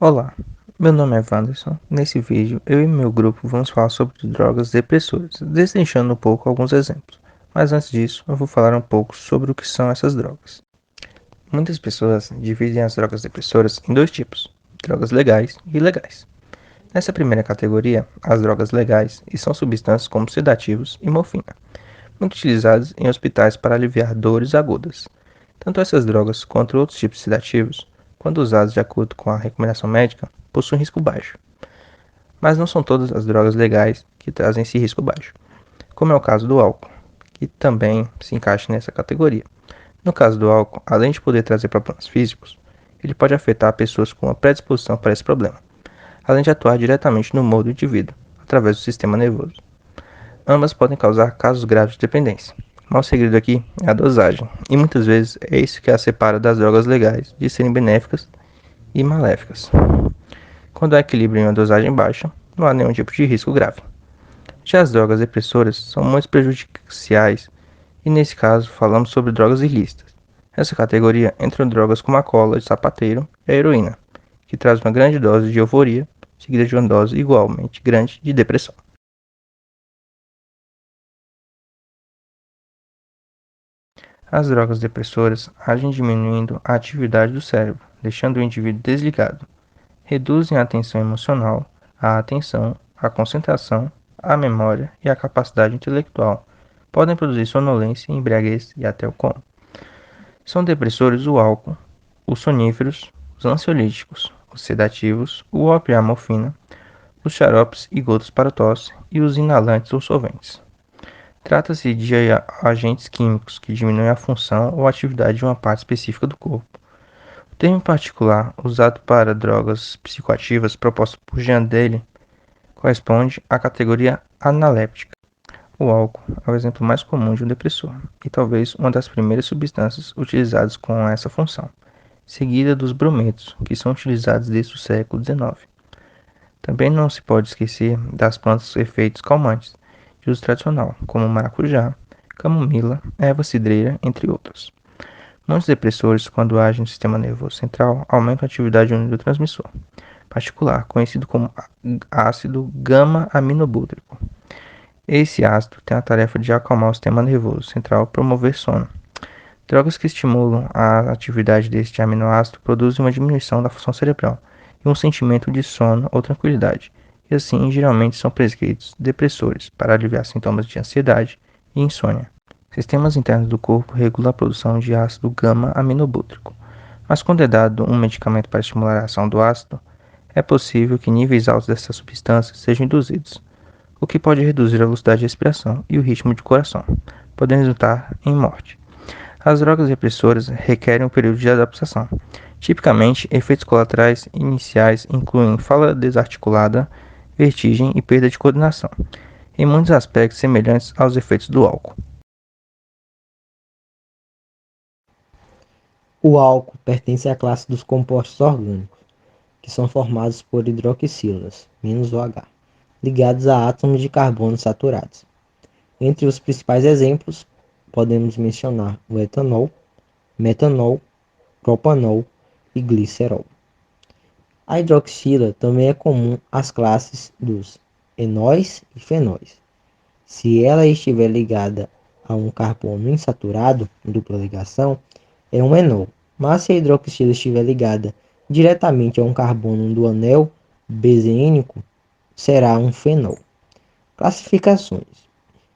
Olá, meu nome é Wanderson. Nesse vídeo, eu e meu grupo vamos falar sobre drogas depressoras, destrinchando um pouco alguns exemplos. Mas antes disso, eu vou falar um pouco sobre o que são essas drogas. Muitas pessoas dividem as drogas depressoras em dois tipos: drogas legais e ilegais. Nessa primeira categoria, as drogas legais são substâncias como sedativos e morfina, muito utilizadas em hospitais para aliviar dores agudas. Tanto essas drogas quanto outros tipos de sedativos, quando usados de acordo com a recomendação médica, possuem risco baixo. Mas não são todas as drogas legais que trazem esse risco baixo, como é o caso do álcool, que também se encaixa nessa categoria. No caso do álcool, além de poder trazer problemas físicos, ele pode afetar pessoas com uma predisposição para esse problema, além de atuar diretamente no humor do indivíduo, através do sistema nervoso. Ambas podem causar casos graves de dependência. Mas o segredo aqui é a dosagem, e muitas vezes é isso que as separa das drogas legais de serem benéficas e maléficas. Quando há equilíbrio em uma dosagem baixa, não há nenhum tipo de risco grave. Já as drogas depressoras são muito prejudiciais e, nesse caso, falamos sobre drogas ilícitas. Nessa categoria entram drogas como a cola de sapateiro e a heroína, que traz uma grande dose de euforia, seguida de uma dose igualmente grande de depressão. As drogas depressoras agem diminuindo a atividade do cérebro, deixando o indivíduo desligado. Reduzem a atenção emocional, a atenção, a concentração, a memória e a capacidade intelectual. Podem produzir sonolência, embriaguez e até o coma. São depressores o álcool, os soníferos, os ansiolíticos, os sedativos, o ópio e a morfina, os xaropes e gotas para tosse e os inalantes ou solventes. Trata-se de agentes químicos que diminuem a função ou atividade de uma parte específica do corpo. O termo particular, usado para drogas psicoativas proposto por Jean Daly, corresponde à categoria analéptica. O álcool é o exemplo mais comum de um depressor, e talvez uma das primeiras substâncias utilizadas com essa função, seguida dos brometos, que são utilizados desde o século XIX. Também não se pode esquecer das plantas com efeitos calmantes, de uso tradicional, como maracujá, camomila, erva cidreira, entre outros. Muitos depressores, quando agem no sistema nervoso central, aumentam a atividade de um neurotransmissor particular, conhecido como ácido gama-aminobútrico. Esse ácido tem a tarefa de acalmar o sistema nervoso central e promover sono. Drogas que estimulam a atividade deste aminoácido produzem uma diminuição da função cerebral e um sentimento de sono ou tranquilidade, e assim geralmente são prescritos depressores para aliviar sintomas de ansiedade e insônia. Sistemas internos do corpo regulam a produção de ácido gama-aminobútrico, mas quando é dado um medicamento para estimular a ação do ácido, é possível que níveis altos dessa substância sejam induzidos, o que pode reduzir a velocidade de respiração e o ritmo do coração, podendo resultar em morte. As drogas depressoras requerem um período de adaptação. Tipicamente, efeitos colaterais iniciais incluem fala desarticulada, vertigem e perda de coordenação, em muitos aspectos semelhantes aos efeitos do álcool. O álcool pertence à classe dos compostos orgânicos, que são formados por hidroxilas, -OH, ligados a átomos de carbono saturados. Entre os principais exemplos, podemos mencionar o etanol, metanol, propanol e glicerol. A hidroxila também é comum às classes dos enóis e fenóis. Se ela estiver ligada a um carbono insaturado, dupla ligação, é um enol, mas se a hidroxila estiver ligada diretamente a um carbono do anel benzênico, será um fenol. Classificações.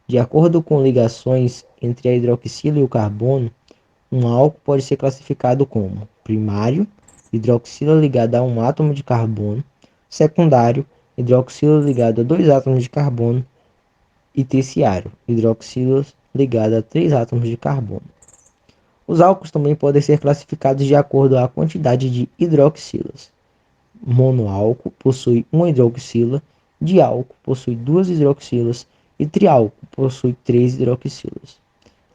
De acordo com ligações entre a hidroxila e o carbono, um álcool pode ser classificado como primário, hidroxila ligada a um átomo de carbono; secundário, hidroxila ligada a dois átomos de carbono; e terciário, hidroxilas ligada a três átomos de carbono. Os álcools também podem ser classificados de acordo com a quantidade de hidroxilas. Monoálcool possui uma hidroxila, diálcool possui duas hidroxilas e triálcool possui três hidroxilas.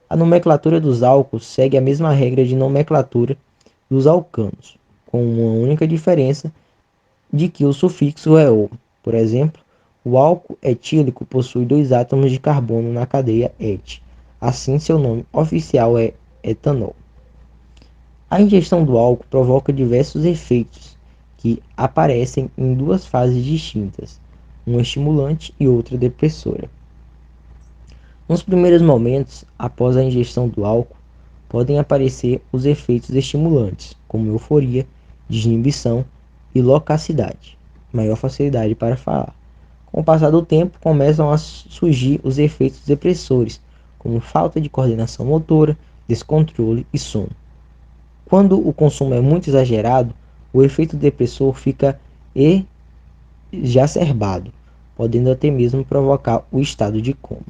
A nomenclatura dos álcools segue a mesma regra de nomenclatura dos alcanos, com uma única diferença de que o sufixo é o. Por exemplo, o álcool etílico possui dois átomos de carbono na cadeia et. Assim, seu nome oficial é etanol. A ingestão do álcool provoca diversos efeitos que aparecem em duas fases distintas, uma estimulante e outra depressora. Nos primeiros momentos, após a ingestão do álcool, podem aparecer os efeitos estimulantes, como euforia, desinibição e loquacidade, maior facilidade para falar. Com o passar do tempo, começam a surgir os efeitos depressores, como falta de coordenação motora, descontrole e sono. Quando o consumo é muito exagerado, o efeito depressor fica exacerbado, podendo até mesmo provocar o estado de coma.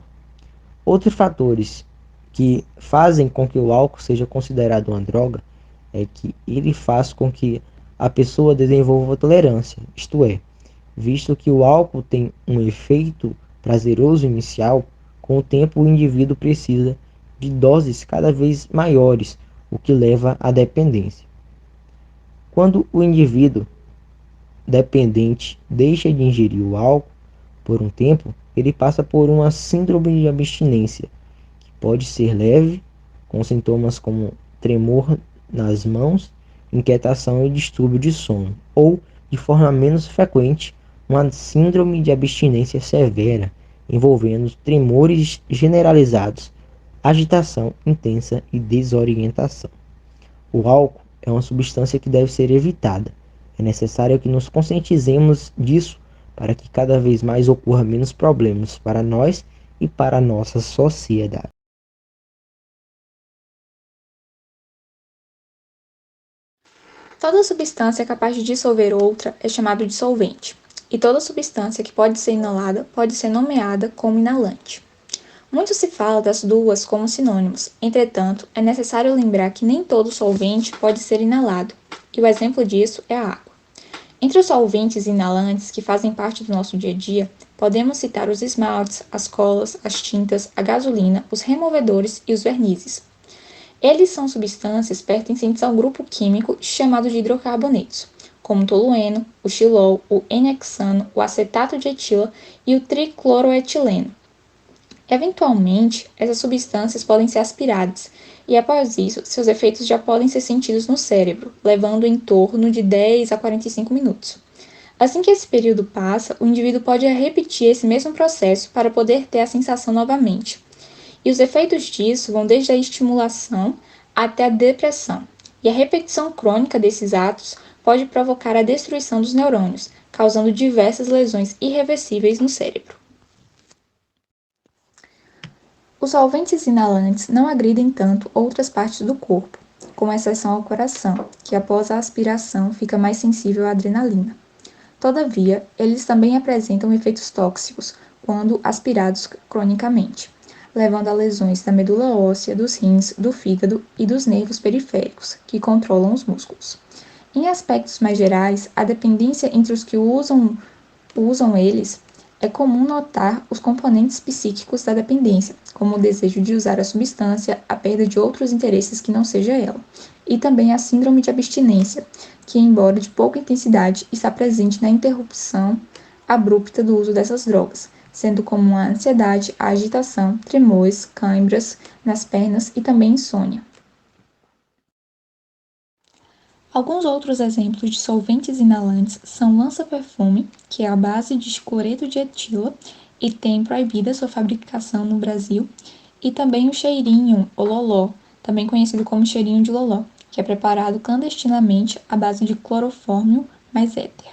Outros fatores que fazem com que o álcool seja considerado uma droga é que ele faz com que a pessoa desenvolva tolerância, isto é, visto que o álcool tem um efeito prazeroso inicial, com o tempo o indivíduo precisa de doses cada vez maiores, o que leva à dependência. Quando o indivíduo dependente deixa de ingerir o álcool por um tempo, ele passa por uma síndrome de abstinência, que pode ser leve, com sintomas como tremor nas mãos, inquietação e distúrbio de sono, ou, de forma menos frequente, uma síndrome de abstinência severa, envolvendo tremores generalizados, agitação intensa e desorientação. O álcool é uma substância que deve ser evitada. É necessário que nos conscientizemos disso para que cada vez mais ocorra menos problemas para nós e para a nossa sociedade. Toda substância capaz de dissolver outra é chamada de solvente, e toda substância que pode ser inalada pode ser nomeada como inalante. Muito se fala das duas como sinônimos, entretanto, é necessário lembrar que nem todo solvente pode ser inalado, e o exemplo disso é a água. Entre os solventes inalantes que fazem parte do nosso dia a dia, podemos citar os esmaltes, as colas, as tintas, a gasolina, os removedores e os vernizes. Eles são substâncias pertencentes ao grupo químico chamado de hidrocarbonetos, como o tolueno, o xilol, o N-hexano, o acetato de etila e o tricloroetileno. Eventualmente, essas substâncias podem ser aspiradas, e após isso, seus efeitos já podem ser sentidos no cérebro, levando em torno de 10 a 45 minutos. Assim que esse período passa, o indivíduo pode repetir esse mesmo processo para poder ter a sensação novamente. E os efeitos disso vão desde a estimulação até a depressão. E a repetição crônica desses atos pode provocar a destruição dos neurônios, causando diversas lesões irreversíveis no cérebro. Os solventes inalantes não agridem tanto outras partes do corpo, com exceção ao coração, que após a aspiração fica mais sensível à adrenalina. Todavia, eles também apresentam efeitos tóxicos quando aspirados cronicamente, levando a lesões da medula óssea, dos rins, do fígado e dos nervos periféricos, que controlam os músculos. Em aspectos mais gerais, a dependência entre os que usam eles é comum notar os componentes psíquicos da dependência, como o desejo de usar a substância, a perda de outros interesses que não seja ela, e também a síndrome de abstinência, que, embora de pouca intensidade, está presente na interrupção abrupta do uso dessas drogas, sendo comum a ansiedade, a agitação, tremores, câimbras nas pernas e também insônia. Alguns outros exemplos de solventes inalantes são lança-perfume, que é a base de cloreto de etila e tem proibida sua fabricação no Brasil, e também o cheirinho, ou loló, também conhecido como cheirinho de loló, que é preparado clandestinamente à base de clorofórmio mais éter.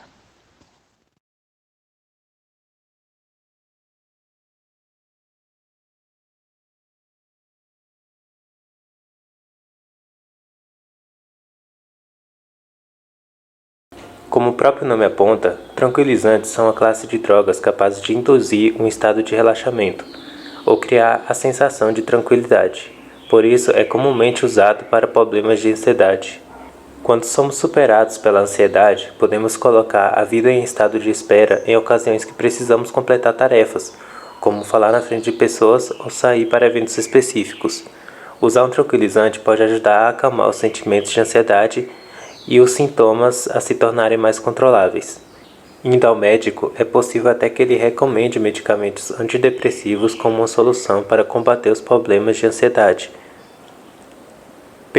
Como o próprio nome aponta, tranquilizantes são a classe de drogas capazes de induzir um estado de relaxamento ou criar a sensação de tranquilidade. Por isso, é comumente usado para problemas de ansiedade. Quando somos superados pela ansiedade, podemos colocar a vida em estado de espera em ocasiões que precisamos completar tarefas, como falar na frente de pessoas ou sair para eventos específicos. Usar um tranquilizante pode ajudar a acalmar os sentimentos de ansiedade e os sintomas a se tornarem mais controláveis. Indo ao médico, é possível até que ele recomende medicamentos antidepressivos como uma solução para combater os problemas de ansiedade.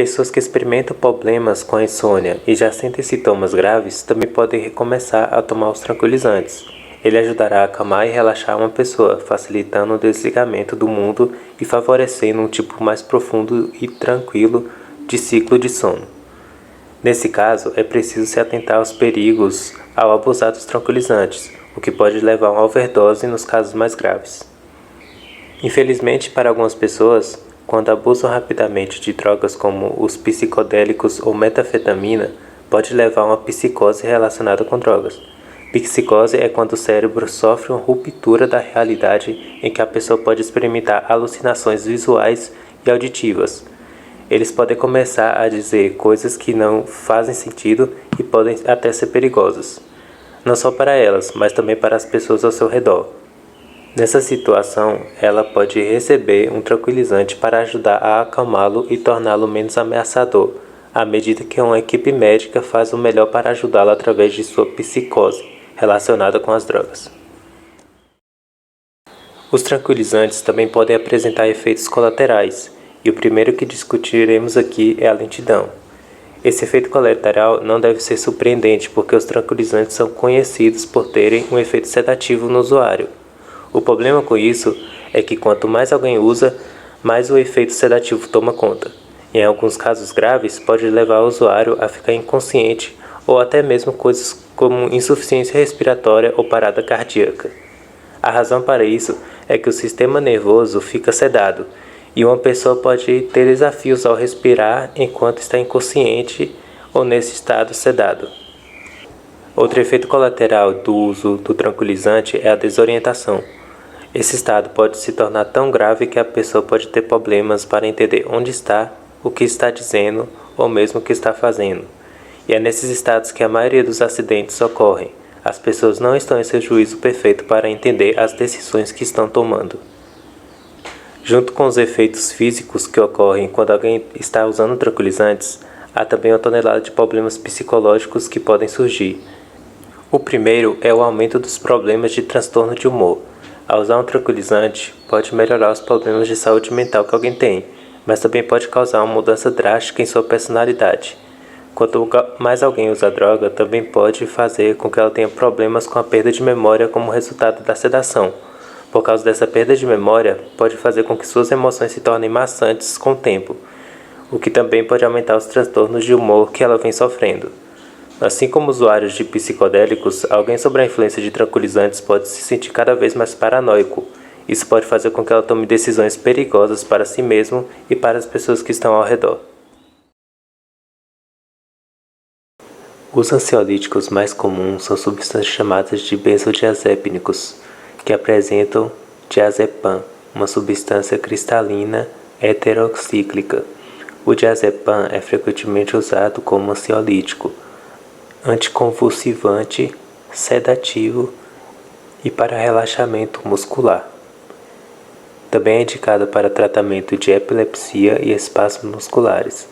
Pessoas que experimentam problemas com a insônia e já sentem sintomas graves também podem recomeçar a tomar os tranquilizantes. Ele ajudará a acalmar e relaxar uma pessoa, facilitando o desligamento do mundo e favorecendo um tipo mais profundo e tranquilo de ciclo de sono. Nesse caso, é preciso se atentar aos perigos ao abusar dos tranquilizantes, o que pode levar a uma overdose nos casos mais graves. Infelizmente, para algumas pessoas, quando abusam rapidamente de drogas como os psicodélicos ou metanfetamina, pode levar a uma psicose relacionada com drogas. Psicose é quando o cérebro sofre uma ruptura da realidade em que a pessoa pode experimentar alucinações visuais e auditivas. Eles podem começar a dizer coisas que não fazem sentido e podem até ser perigosas, não só para elas, mas também para as pessoas ao seu redor. Nessa situação, ela pode receber um tranquilizante para ajudar a acalmá-lo e torná-lo menos ameaçador, à medida que uma equipe médica faz o melhor para ajudá-lo através de sua psicose relacionada com as drogas. Os tranquilizantes também podem apresentar efeitos colaterais, e o primeiro que discutiremos aqui é a lentidão. Esse efeito colateral não deve ser surpreendente porque os tranquilizantes são conhecidos por terem um efeito sedativo no usuário. O problema com isso é que quanto mais alguém usa, mais o efeito sedativo toma conta. Em alguns casos graves, pode levar o usuário a ficar inconsciente ou até mesmo coisas como insuficiência respiratória ou parada cardíaca. A razão para isso é que o sistema nervoso fica sedado e uma pessoa pode ter desafios ao respirar enquanto está inconsciente ou nesse estado sedado. Outro efeito colateral do uso do tranquilizante é a desorientação. Esse estado pode se tornar tão grave que a pessoa pode ter problemas para entender onde está, o que está dizendo ou mesmo o que está fazendo. E é nesses estados que a maioria dos acidentes ocorrem. As pessoas não estão em seu juízo perfeito para entender as decisões que estão tomando. Junto com os efeitos físicos que ocorrem quando alguém está usando tranquilizantes, há também uma tonelada de problemas psicológicos que podem surgir. O primeiro é o aumento dos problemas de transtorno de humor. Ao usar um tranquilizante, pode melhorar os problemas de saúde mental que alguém tem, mas também pode causar uma mudança drástica em sua personalidade. Quanto mais alguém usa a droga, também pode fazer com que ela tenha problemas com a perda de memória como resultado da sedação. Por causa dessa perda de memória, pode fazer com que suas emoções se tornem maçantes com o tempo, o que também pode aumentar os transtornos de humor que ela vem sofrendo. Assim como usuários de psicodélicos, alguém sob a influência de tranquilizantes pode se sentir cada vez mais paranoico. Isso pode fazer com que ela tome decisões perigosas para si mesmo e para as pessoas que estão ao redor. Os ansiolíticos mais comuns são substâncias chamadas de benzodiazepínicos, que apresentam diazepam, uma substância cristalina heterocíclica. O diazepam é frequentemente usado como ansiolítico, anticonvulsivante, sedativo e para relaxamento muscular. Também é indicado para tratamento de epilepsia e espasmos musculares.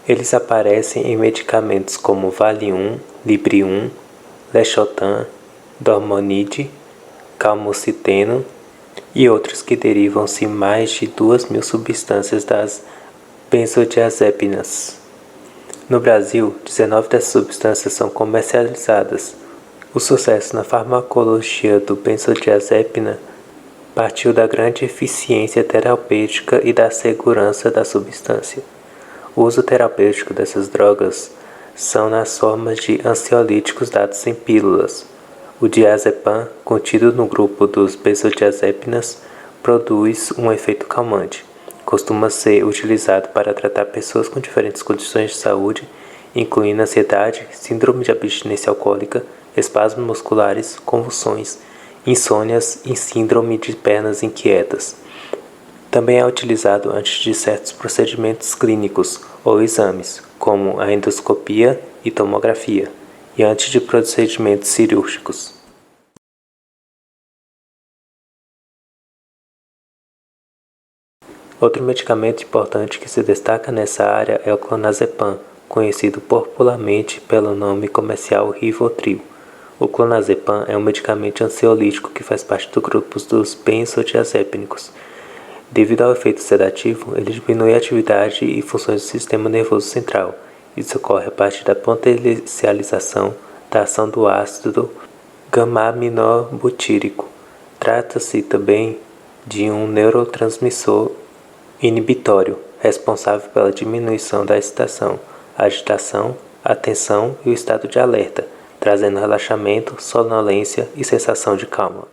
Eles aparecem em medicamentos como Valium, Librium, Lexotan, Dormonide, Calmociteno e outros que derivam-se mais de 2.000 substâncias das benzodiazepinas. No Brasil, 19 dessas substâncias são comercializadas. O sucesso na farmacologia do benzodiazepina partiu da grande eficiência terapêutica e da segurança da substância. O uso terapêutico dessas drogas são nas formas de ansiolíticos dados em pílulas. O diazepam, contido no grupo dos benzodiazepinas, produz um efeito calmante. Costuma ser utilizado para tratar pessoas com diferentes condições de saúde, incluindo ansiedade, síndrome de abstinência alcoólica, espasmos musculares, convulsões, insônias e síndrome de pernas inquietas. Também é utilizado antes de certos procedimentos clínicos ou exames, como a endoscopia e tomografia, e antes de procedimentos cirúrgicos. Outro medicamento importante que se destaca nessa área é o clonazepam, conhecido popularmente pelo nome comercial Rivotril. O clonazepam é um medicamento ansiolítico que faz parte do grupo dos benzodiazepínicos. Devido ao efeito sedativo, ele diminui a atividade e funções do sistema nervoso central. Isso ocorre a partir da potencialização da ação do ácido gama-aminobutírico. Trata-se também de um neurotransmissor inibitório, responsável pela diminuição da excitação, agitação, atenção e o estado de alerta, trazendo relaxamento, sonolência e sensação de calma.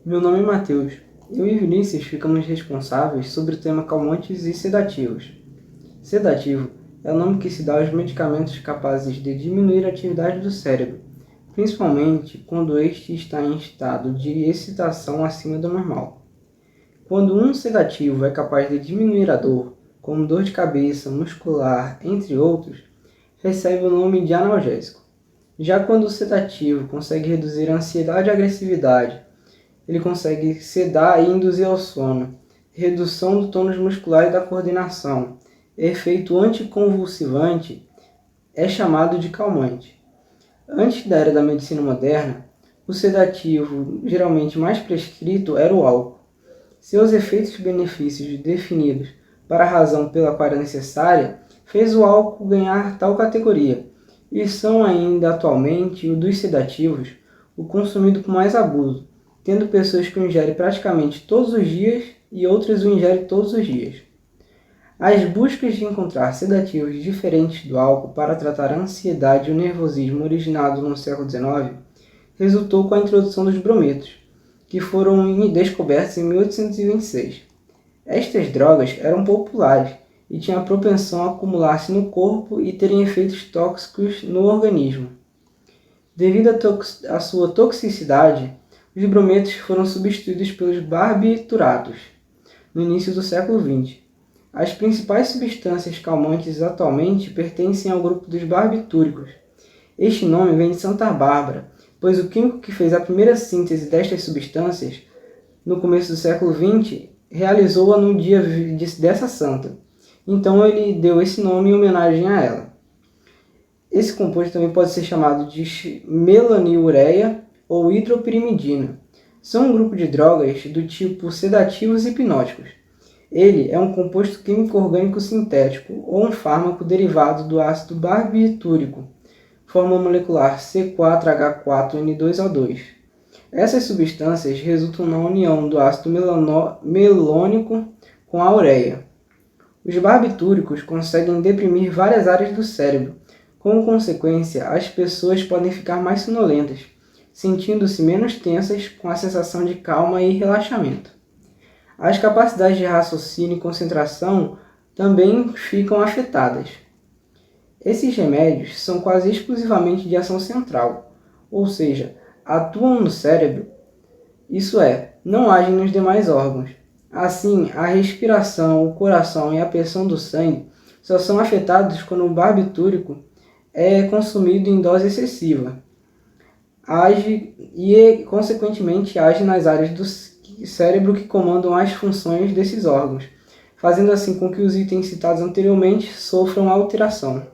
Meu nome é Matheus. Eu e Vinícius ficamos responsáveis sobre o tema calmantes e sedativos. Sedativo é o nome que se dá aos medicamentos capazes de diminuir a atividade do cérebro, principalmente quando este está em estado de excitação acima do normal. Quando um sedativo é capaz de diminuir a dor, como dor de cabeça, muscular, entre outros, recebe o nome de analgésico. Já quando o sedativo consegue reduzir a ansiedade e a agressividade, ele consegue sedar e induzir ao sono, redução do tônus muscular e da coordenação, efeito anticonvulsivante, é chamado de calmante. Antes da era da medicina moderna, o sedativo geralmente mais prescrito era o álcool. Seus efeitos e benefícios definidos para a razão pela qual era necessária fez o álcool ganhar tal categoria, e são ainda atualmente o dos sedativos o consumido com mais abuso, tendo pessoas que o ingerem praticamente todos os dias e outras o ingerem todos os dias. As buscas de encontrar sedativos diferentes do álcool para tratar a ansiedade e o nervosismo originado no século XIX resultou com a introdução dos brometos, que foram descobertos em 1826. Estas drogas eram populares e tinham a propensão a acumular-se no corpo e terem efeitos tóxicos no organismo. Devido à sua toxicidade, os brometos foram substituídos pelos barbituratos no início do século XX. As principais substâncias calmantes atualmente pertencem ao grupo dos barbitúricos. Este nome vem de Santa Bárbara, pois o químico que fez a primeira síntese destas substâncias, no começo do século XX, realizou-a no dia dessa santa. Então ele deu esse nome em homenagem a ela. Esse composto também pode ser chamado de melaniureia ou hidropirimidina. São um grupo de drogas do tipo sedativos e hipnóticos. Ele é um composto químico orgânico sintético ou um fármaco derivado do ácido barbitúrico, forma molecular C4H4N2O2. Essas substâncias resultam na união do ácido melônico com a ureia. Os barbitúricos conseguem deprimir várias áreas do cérebro. Como consequência, as pessoas podem ficar mais sonolentas, sentindo-se menos tensas, com a sensação de calma e relaxamento. As capacidades de raciocínio e concentração também ficam afetadas. Esses remédios são quase exclusivamente de ação central, ou seja, atuam no cérebro, isso é, não agem nos demais órgãos. Assim, a respiração, o coração e a pressão do sangue só são afetados quando o barbitúrico é consumido em dose excessiva. Age e, consequentemente, age nas áreas do cérebro que comandam as funções desses órgãos, fazendo assim com que os itens citados anteriormente sofram alteração.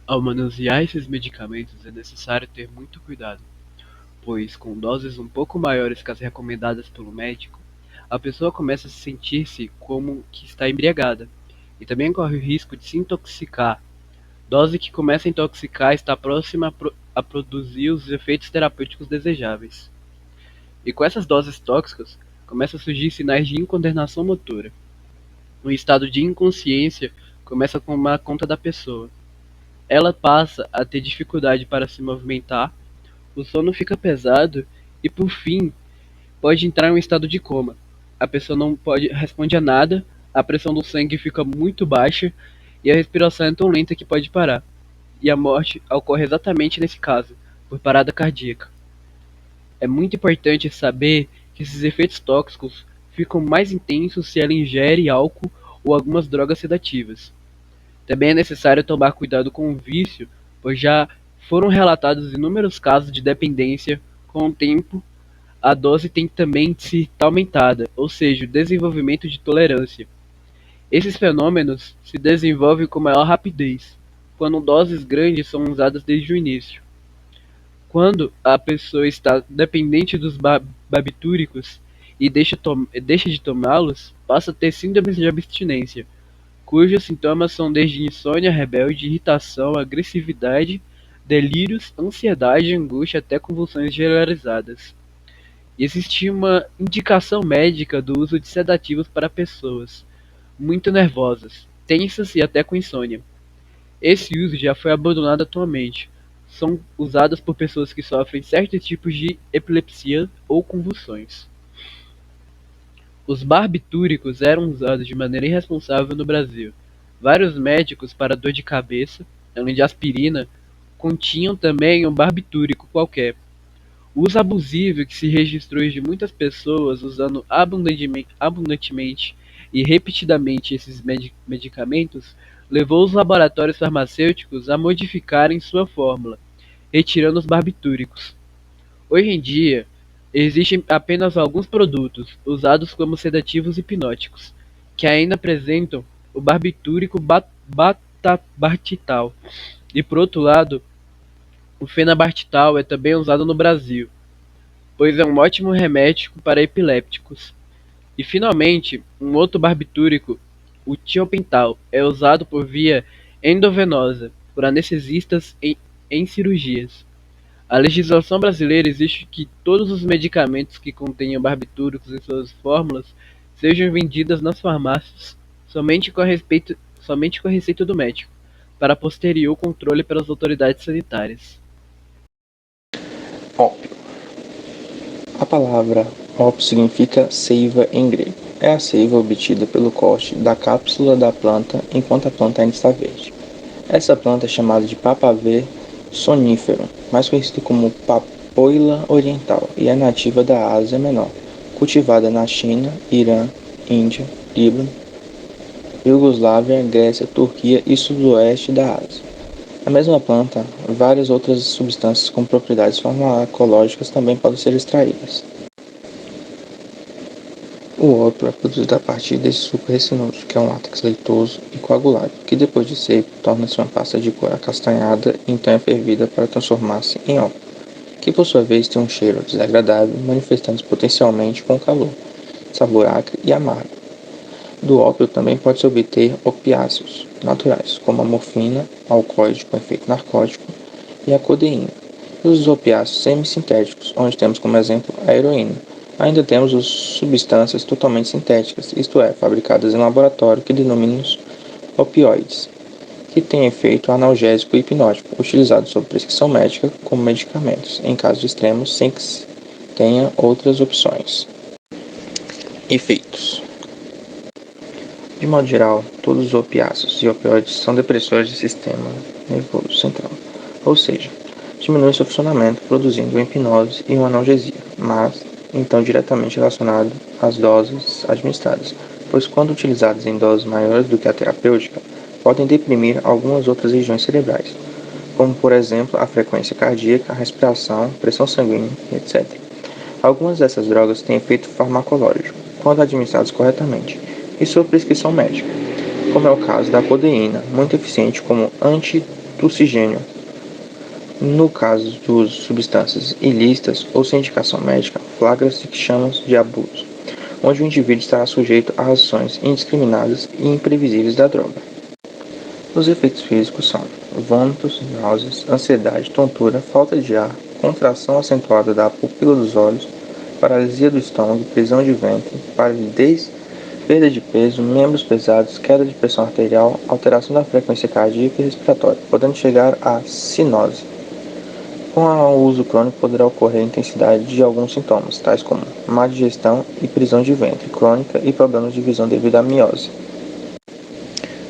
Ao manusear esses medicamentos é necessário ter muito cuidado, pois com doses um pouco maiores que as recomendadas pelo médico, a pessoa começa a sentir-se como que está embriagada, e também corre o risco de se intoxicar. Dose que começa a intoxicar está próxima a produzir os efeitos terapêuticos desejáveis. E com essas doses tóxicas, começam a surgir sinais de incoordenação motora. Um estado de inconsciência começa a tomar conta da pessoa. Ela passa a ter dificuldade para se movimentar, o sono fica pesado e, por fim, pode entrar em um estado de coma. A pessoa não responde a nada, a pressão do sangue fica muito baixa e a respiração é tão lenta que pode parar. E a morte ocorre exatamente nesse caso, por parada cardíaca. É muito importante saber que esses efeitos tóxicos ficam mais intensos se ela ingere álcool ou algumas drogas sedativas. Também é necessário tomar cuidado com o vício, pois já foram relatados inúmeros casos de dependência. Com o tempo, a dose tem também de ser aumentada, ou seja, o desenvolvimento de tolerância. Esses fenômenos se desenvolvem com maior rapidez, quando doses grandes são usadas desde o início. Quando a pessoa está dependente dos barbitúricos e deixa de tomá-los, passa a ter síndrome de abstinência, cujos sintomas são desde insônia rebelde, irritação, agressividade, delírios, ansiedade, angústia até convulsões generalizadas. Existe uma indicação médica do uso de sedativos para pessoas muito nervosas, tensas e até com insônia. Esse uso já foi abandonado atualmente. São usados por pessoas que sofrem certos tipos de epilepsia ou convulsões. Os barbitúricos eram usados de maneira irresponsável no Brasil. Vários médicos para dor de cabeça, além de aspirina, continham também um barbitúrico qualquer. O uso abusivo que se registrou de muitas pessoas usando abundantemente e repetidamente esses medicamentos levou os laboratórios farmacêuticos a modificarem sua fórmula, retirando os barbitúricos. Hoje em dia, existem apenas alguns produtos usados como sedativos hipnóticos, que ainda apresentam o barbitúrico betabarbital. E por outro lado, o fenabarbital é também usado no Brasil, pois é um ótimo remédio para epilépticos. E finalmente, um outro barbitúrico, o tiopental, é usado por via endovenosa por anestesistas em cirurgias. A legislação brasileira exige que todos os medicamentos que contenham barbitúricos em suas fórmulas sejam vendidos nas farmácias somente com a receita do médico, para posterior controle pelas autoridades sanitárias. Ópio. A palavra ópio significa seiva em grego. É a seiva obtida pelo corte da cápsula da planta enquanto a planta ainda está verde. Essa planta é chamada de papavê sonífero, mais conhecido como papoila oriental, e é nativa da Ásia Menor, cultivada na China, Irã, Índia, Líbano, Iugoslávia, Grécia, Turquia e sudoeste da Ásia. A mesma planta, várias outras substâncias com propriedades farmacológicas também podem ser extraídas. O ópio é produzido a partir desse suco resinoso, que é um látex leitoso e coagulado, que depois de seco torna-se uma pasta de cor acastanhada e então é fervida para transformar-se em ópio, que por sua vez tem um cheiro desagradável, manifestando-se potencialmente com calor, sabor acre e amargo. Do ópio também pode-se obter opiáceos naturais, como a morfina, alcaloide com efeito narcótico, e a codeína. E os opiáceos semissintéticos, onde temos como exemplo a heroína. Ainda temos as substâncias totalmente sintéticas, isto é, fabricadas em laboratório, que denominamos opioides, que têm efeito analgésico e hipnótico, utilizados sob prescrição médica como medicamentos, em casos extremos, sem que se tenha outras opções. Efeitos. De modo geral, todos os opiáceos e opioides são depressores do sistema nervoso central, ou seja, diminuem seu funcionamento, produzindo uma hipnose e uma analgesia, mas então diretamente relacionado às doses administradas, pois quando utilizados em doses maiores do que a terapêutica, podem deprimir algumas outras regiões cerebrais, como por exemplo a frequência cardíaca, a respiração, pressão sanguínea, etc. Algumas dessas drogas têm efeito farmacológico, quando administradas corretamente, e sob prescrição médica, como é o caso da codeína, muito eficiente como antitussígeno. No caso do uso de substâncias ilícitas ou sem indicação médica, flagra-se que chamamos de abuso, onde o indivíduo estará sujeito a ações indiscriminadas e imprevisíveis da droga. Os efeitos físicos são vômitos, náuseas, ansiedade, tontura, falta de ar, contração acentuada da pupila dos olhos, paralisia do estômago, prisão de ventre, palidez, perda de peso, membros pesados, queda de pressão arterial, alteração da frequência cardíaca e respiratória, podendo chegar à cinose. Com o uso crônico poderá ocorrer intensidade de alguns sintomas, tais como má digestão e prisão de ventre crônica e problemas de visão devido à miose.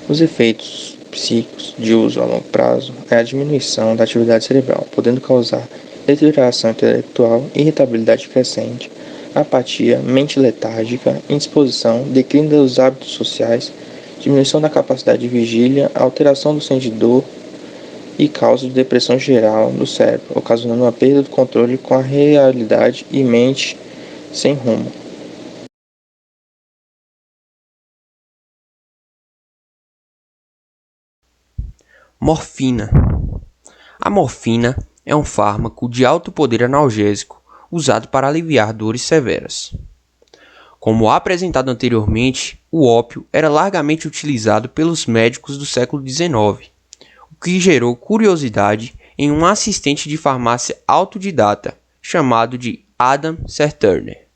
Os efeitos psíquicos de uso a longo prazo é a diminuição da atividade cerebral, podendo causar deterioração intelectual, irritabilidade crescente, apatia, mente letárgica, indisposição, declínio dos hábitos sociais, diminuição da capacidade de vigília, alteração do senso de dor e causa de depressão geral no cérebro, ocasionando uma perda do controle com a realidade e mente sem rumo. Morfina. A morfina é um fármaco de alto poder analgésico usado para aliviar dores severas. Como apresentado anteriormente, o ópio era largamente utilizado pelos médicos do século XIX, o que gerou curiosidade em um assistente de farmácia autodidata chamado de Adam Serturner.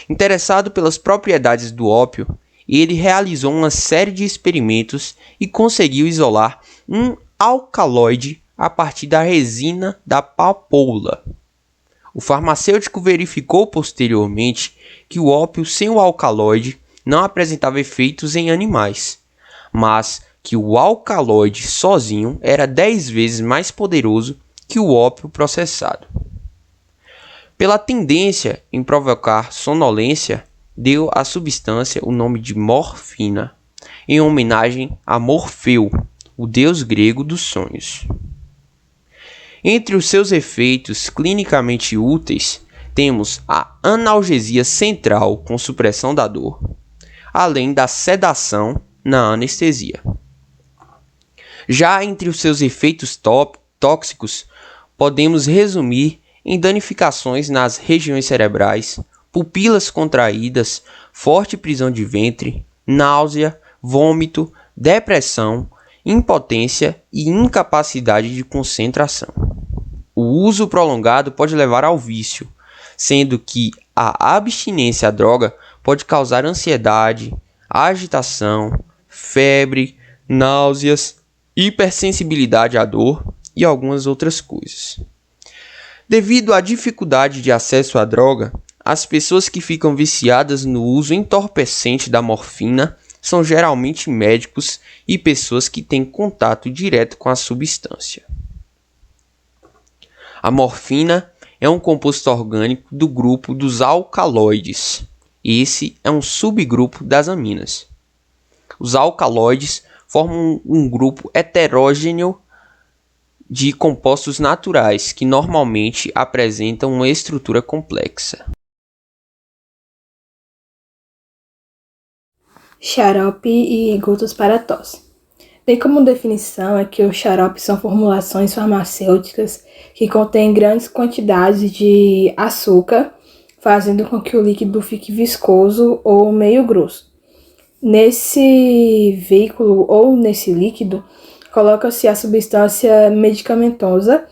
Interessado pelas propriedades do ópio, ele realizou uma série de experimentos e conseguiu isolar um alcaloide a partir da resina da papoula. O farmacêutico verificou posteriormente que o ópio sem o alcaloide não apresentava efeitos em animais, mas que o alcaloide sozinho era 10 vezes mais poderoso que o ópio processado. Pela tendência em provocar sonolência, deu à substância o nome de morfina, em homenagem a Morfeu, o deus grego dos sonhos. Entre os seus efeitos clinicamente úteis, temos a analgesia central com supressão da dor, além da sedação na anestesia. Já entre os seus efeitos tóxicos, podemos resumir em danificações nas regiões cerebrais, pupilas contraídas, forte prisão de ventre, náusea, vômito, depressão, impotência e incapacidade de concentração. O uso prolongado pode levar ao vício, sendo que a abstinência à droga pode causar ansiedade, agitação, febre, náuseas, hipersensibilidade à dor e algumas outras coisas. Devido à dificuldade de acesso à droga, as pessoas que ficam viciadas no uso entorpecente da morfina são geralmente médicos e pessoas que têm contato direto com a substância. A morfina é um composto orgânico do grupo dos alcaloides. Esse é um subgrupo das aminas. Os alcaloides formam um grupo heterogêneo de compostos naturais que normalmente apresentam uma estrutura complexa. Xarope e gotas para tosse. Bem como definição é que os xaropes são formulações farmacêuticas que contêm grandes quantidades de açúcar, fazendo com que o líquido fique viscoso ou meio grosso. Nesse veículo ou nesse líquido, coloca-se a substância medicamentosa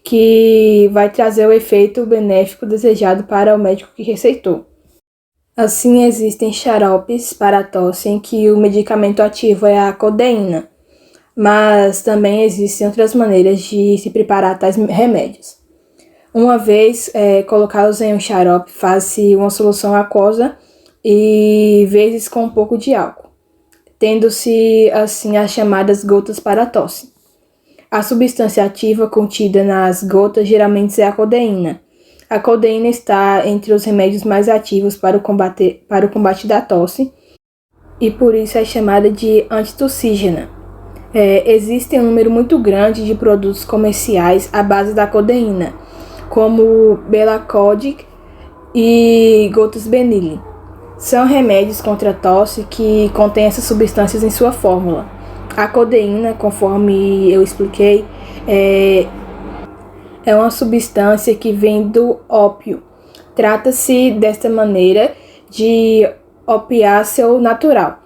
que vai trazer o efeito benéfico desejado para o médico que receitou. Assim, existem xaropes para a tosse em que o medicamento ativo é a codeína, mas também existem outras maneiras de se preparar tais remédios. Uma vez colocados em um xarope, faz-se uma solução aquosa e vezes com um pouco de álcool, tendo-se assim as chamadas gotas para a tosse. A substância ativa contida nas gotas geralmente é a codeína. A codeína está entre os remédios mais ativos para o combate da tosse e por isso é chamada de antitussígena. Existe um número muito grande de produtos comerciais à base da codeína, como Belacodic e Gotas Benylin. São remédios contra a tosse que contêm essas substâncias em sua fórmula. A codeína, conforme eu expliquei, é uma substância que vem do ópio. Trata-se desta maneira de opiáceo natural.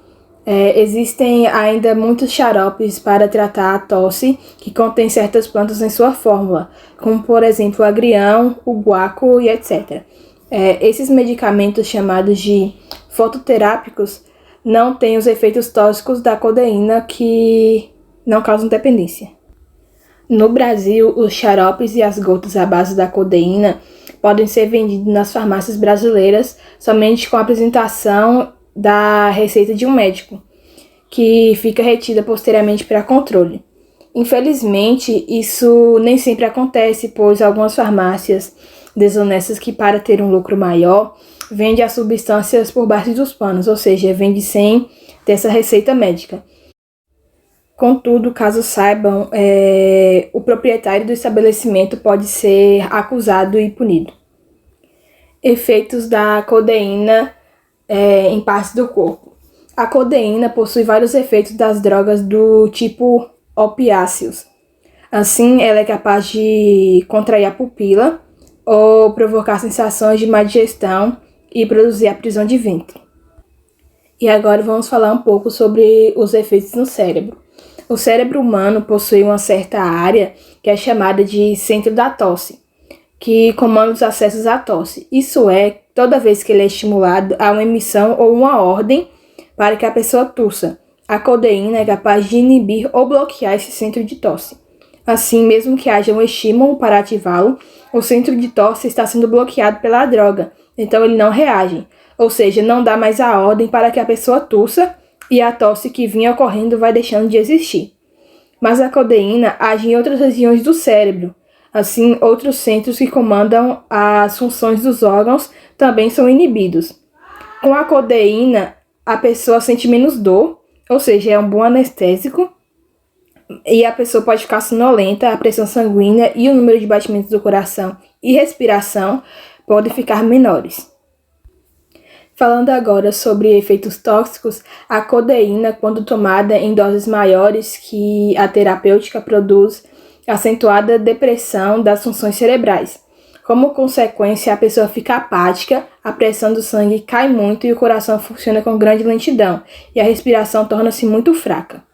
Existem ainda muitos xaropes para tratar a tosse que contêm certas plantas em sua fórmula, como por exemplo o agrião, o guaco e etc. Esses medicamentos chamados de fototerápicos não têm os efeitos tóxicos da codeína que não causam dependência. No Brasil, os xaropes e as gotas à base da codeína podem ser vendidos nas farmácias brasileiras somente com a apresentação da receita de um médico, que fica retida posteriormente para controle. Infelizmente, isso nem sempre acontece, pois algumas farmácias desonestas que, para ter um lucro maior, vendem as substâncias por baixo dos panos, ou seja, vende sem ter essa receita médica. Contudo, caso saibam, o proprietário do estabelecimento pode ser acusado e punido. Efeitos da codeína em partes do corpo. A codeína possui vários efeitos das drogas do tipo opiáceos. Assim, ela é capaz de contrair a pupila ou provocar sensações de má digestão e produzir a prisão de ventre. E agora vamos falar um pouco sobre os efeitos no cérebro. O cérebro humano possui uma certa área que é chamada de centro da tosse, que comanda os acessos à tosse. Isso é, toda vez que ele é estimulado, há uma emissão ou uma ordem para que a pessoa tussa. A codeína é capaz de inibir ou bloquear esse centro de tosse. Assim, mesmo que haja um estímulo para ativá-lo, o centro de tosse está sendo bloqueado pela droga, então ele não reage, ou seja, não dá mais a ordem para que a pessoa tussa e a tosse que vinha ocorrendo vai deixando de existir. Mas a codeína age em outras regiões do cérebro. Assim, outros centros que comandam as funções dos órgãos também são inibidos. Com a codeína, a pessoa sente menos dor, ou seja, é um bom anestésico, e a pessoa pode ficar sonolenta, a pressão sanguínea e o número de batimentos do coração e respiração podem ficar menores. Falando agora sobre efeitos tóxicos, a codeína, quando tomada em doses maiores que a terapêutica produz, acentuada depressão das funções cerebrais. Como consequência, a pessoa fica apática, a pressão do sangue cai muito e o coração funciona com grande lentidão, e a respiração torna-se muito fraca.